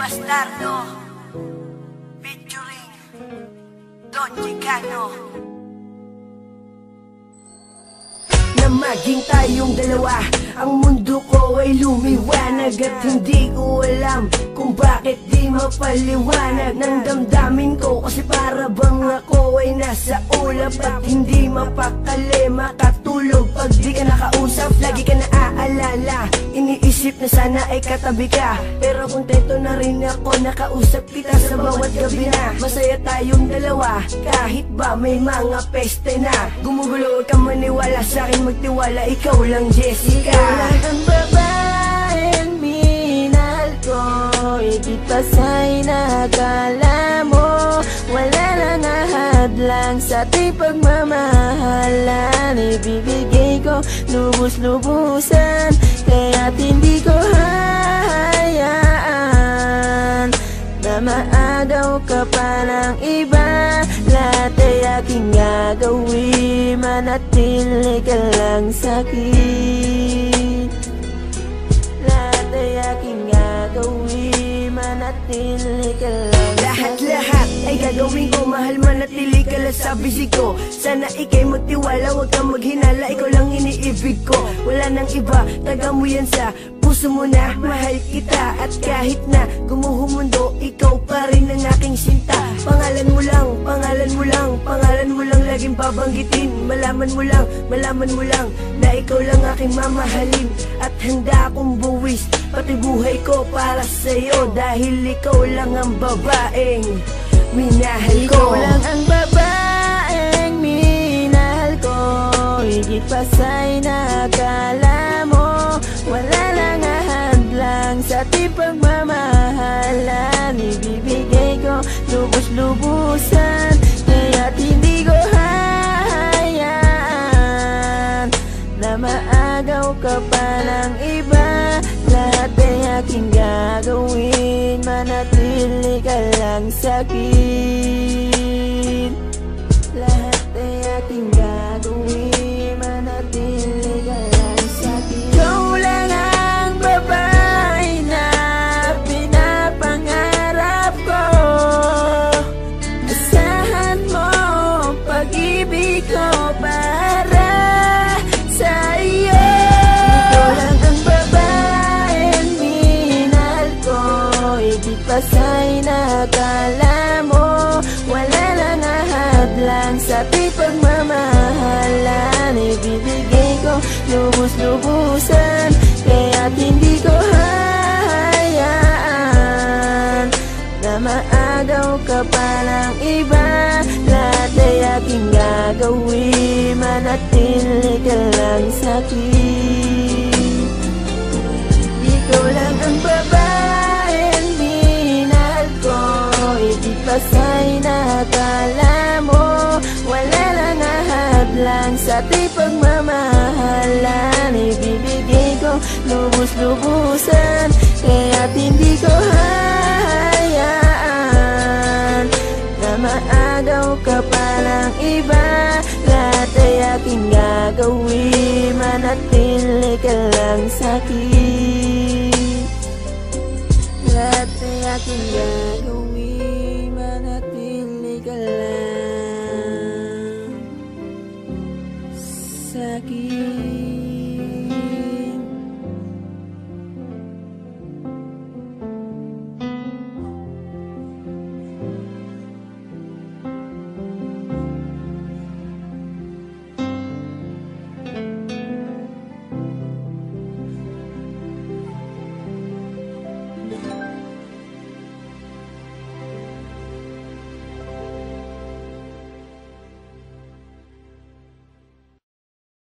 Bastardo featuring Don Chicano. Na maging tayong dalawa, ang mundo ko ay lumiwanag. At hindi ko alam kung bakit di mapaliwanag ng damdamin ko, kasi para bang ako ay nasa ulap at hindi mapakali makatulog pag di ka nakausap. Lagi ka naaalala, iniisip na sana ay katabi ka, pero kontento na rin ako nakausap kita sa bawat gabi na. Masaya tayong dalawa kahit ba may mga peste na. Gumugulo ka maniwala sa akin, magtiwala, ikaw lang Jessica. Ikaw lang ang babaeng minahal ko, higit pa sa'y nakala mo. Wala nang ahadlang sa ating pagmamahalan, ibibigay ko lubos-lubusan, kaya't hindi ko hahayaan na maagaw ka pa ng iba. Lahat ay aking gagawin, manatili ka lang sa'kin. Lahat ay aking gagawin, manatili ka lang sa'kin. Lahat ay gagawin ko, mahal, manatili ka lang sa bisig ko. Sana ikay magtiwala, huwag kang maghinala, ikaw lang iniibig ko. Wala nang iba, taga mo yan sa puso mo na mahal kita. At kahit na gumuho mundo, ikaw pa rin ang aking sinta. Pangalan mo lang, pangalan mo lang, pangalan mo lang laging babanggitin. Malaman mo lang na ikaw lang aking mamahalin. At handa akong buwis pati buhay ko para sa'yo, dahil ikaw lang ang babaeng minahal ko. Ikaw lang ang babaeng minahal ko, higit pa sa'y nakala mo. Wala lang ahadlang sa ating pagmamahalan, ibibigay ko lubos-lubusan, kaya't hindi ko hahayaan na maagaw ka pa ng iba. Lahat ay aking gagawin, manatili ka lang sa'kin. Lahat ay aking gagawin, manatili ka lang sa'kin. Ikaw lang ang babae na pinapangarap ko, asahan mo pag-ibig ko para sa iyo. Ikaw lang ang babaeng minahal ko, higit pa sa'y nakala mo. Wala lang ahadlang sa ating pagmamahalan, ibibigay ko lubos-lubusan, kaya't hindi ko hahayaan na maagaw ka pa ng iba. Lahat ay aking gagawin, manatili ka lang sa'kin. Ikaw lang ang babaeng minahal ko, higit pa sa'y nakala mo. Wala lang ahadlang sa ating pagmamahalan, ibibigay ko lubos-lubusan, kaya't hindi ko hahayaan na maagaw ka pa ng iba. Lahat ay aking gagawin, manatili ka lang sa'kin. Lahat ay aking gagawin, manatili ka lang sa'kin.